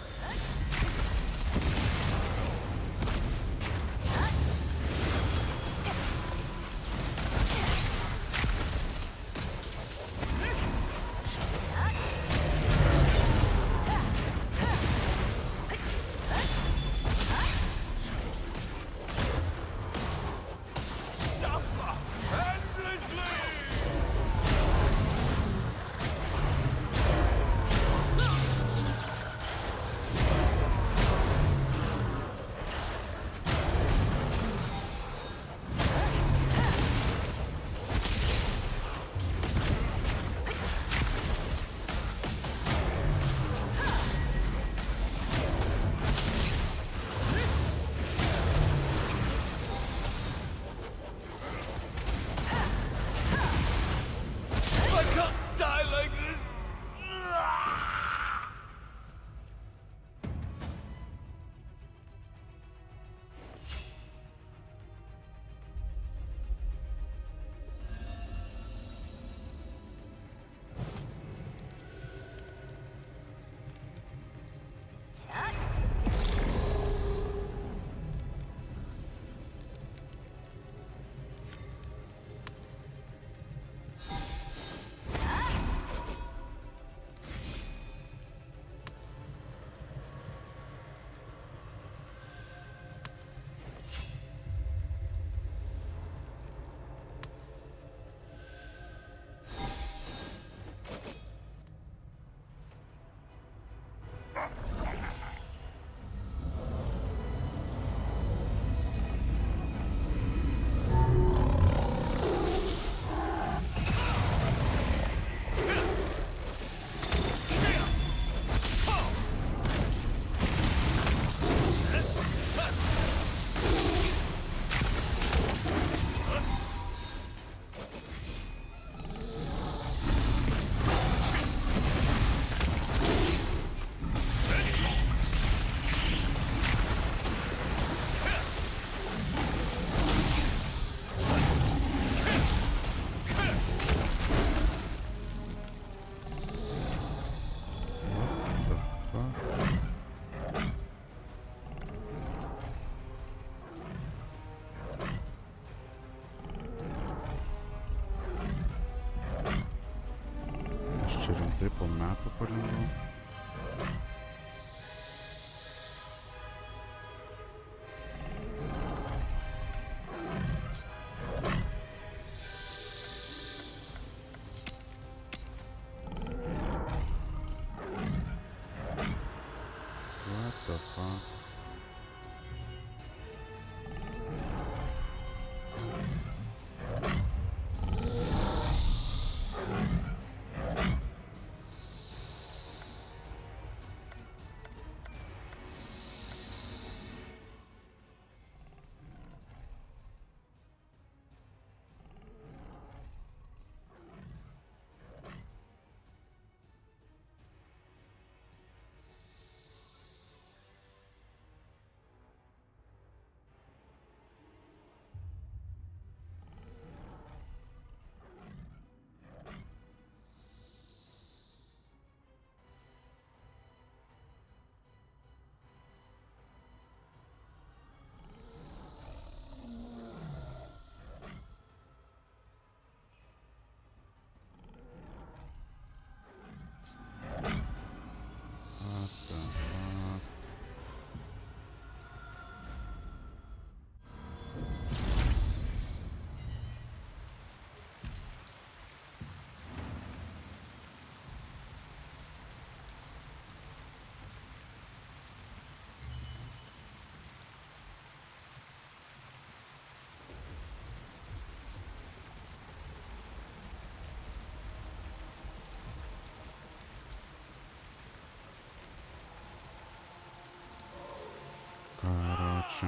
Čia rimtai po metų palindau. What the fuck? Короче.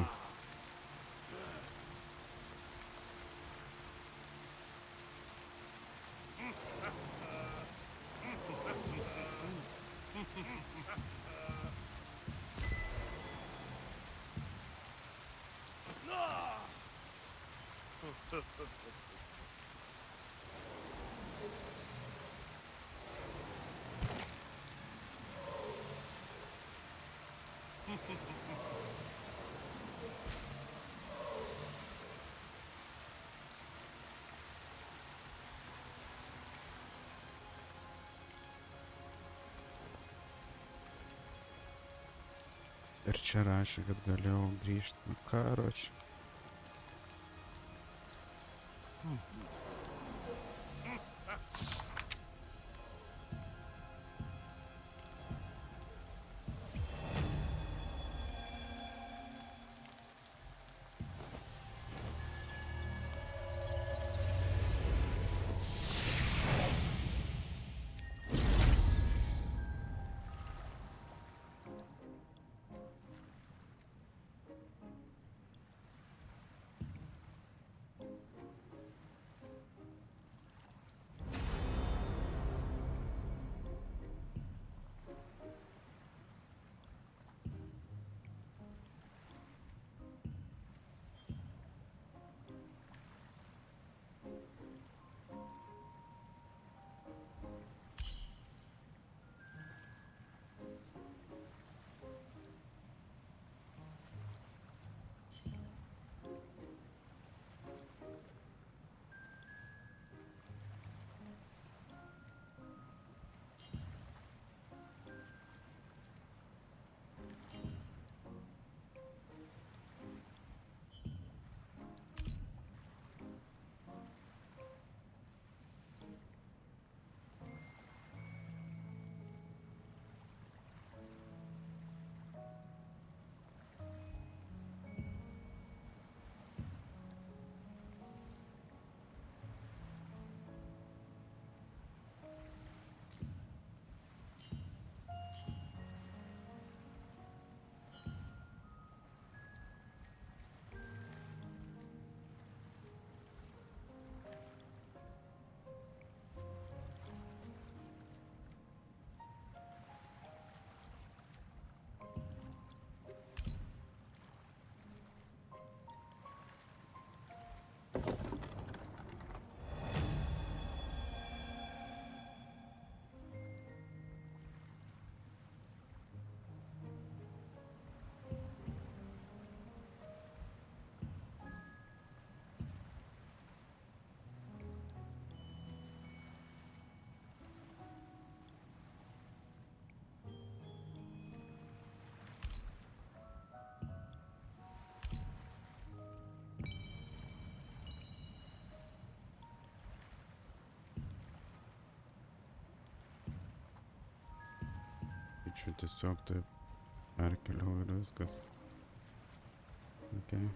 Ir čia rašė, kad galėjau grįžti. Nu, karoči. Čia tiesiog taip perkeliau ir viskas. Okay.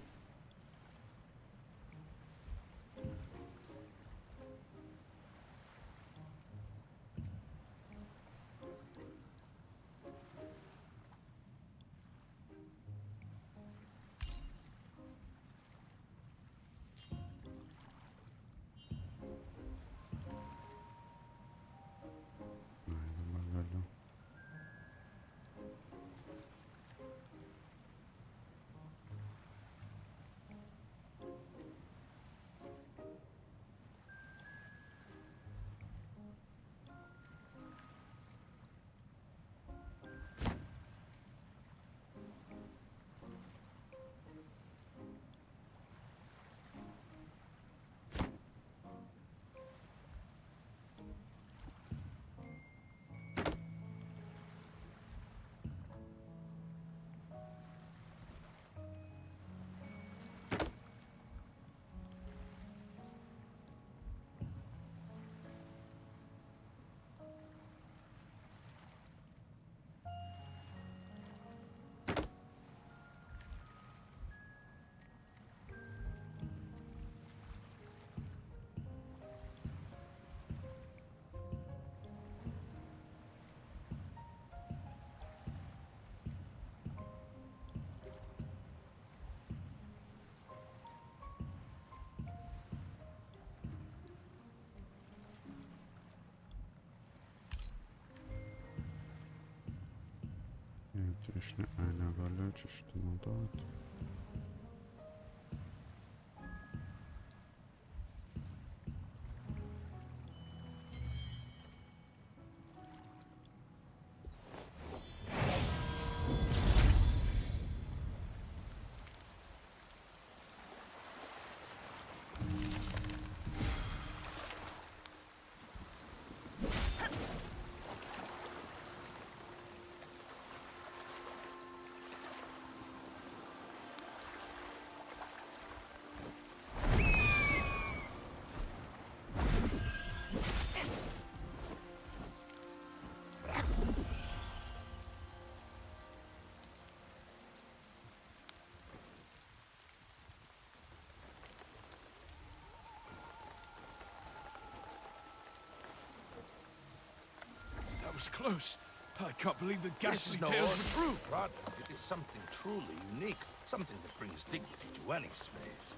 Aš negaliu čia šitą naudoti. That was close. I can't believe the ghastly no tales were ordinary true. product. It is something truly unique. Something that brings dignity to any space.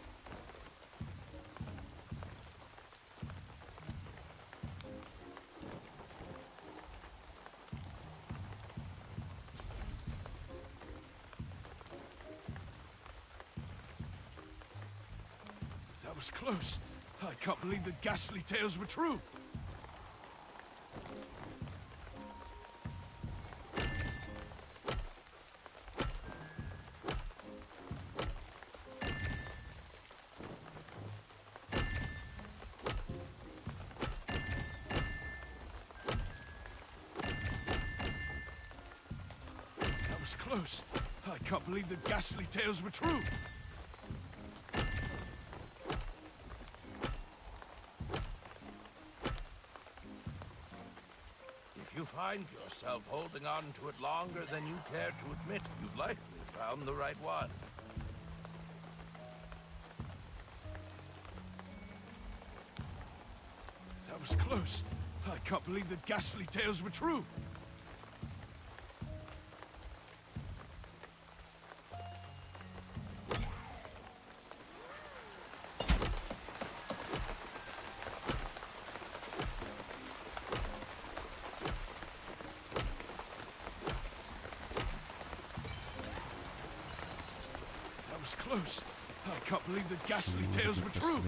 That was close. I can't believe the ghastly tales were true. That was close. I can't believe the ghastly tales were true. If you find yourself holding on to it longer than you care to admit, you've likely found the right one. That was close. I can't believe the ghastly tales were true. That was close. I can't believe the ghastly tales were true.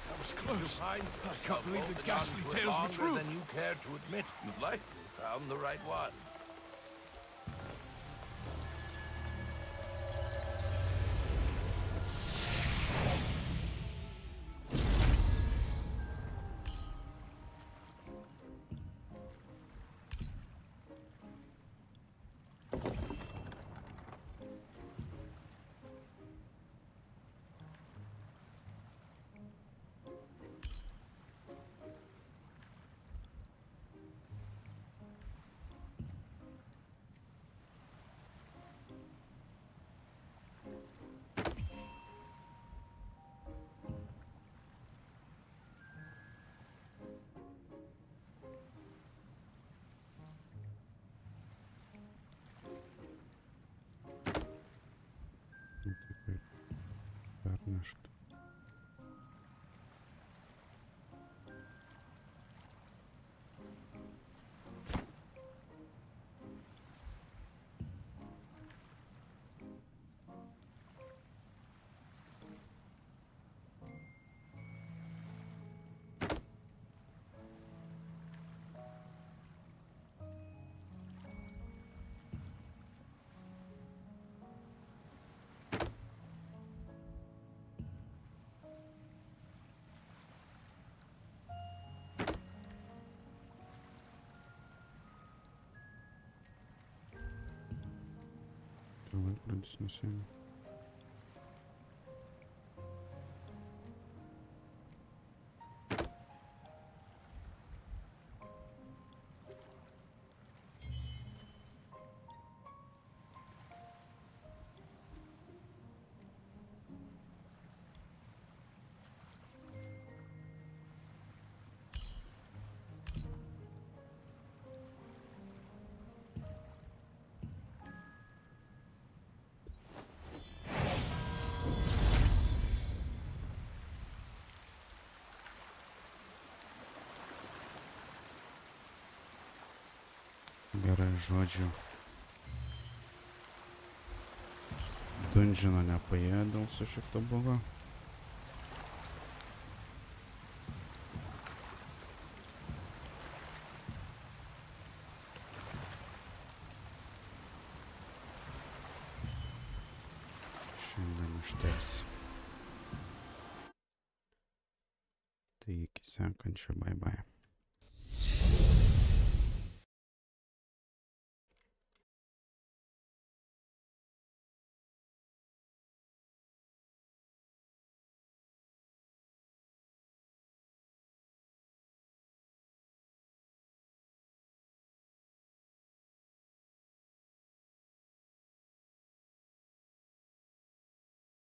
That was close. I can't believe the ghastly tales were true. Than you care to admit, you've likely found the right one. Laikrodis nusiėmė. Gerai, žodžiu. Dunžino nepaėjo dėl sušikto bugo. Šiandien užteks. Tai iki sekančio, bye bye.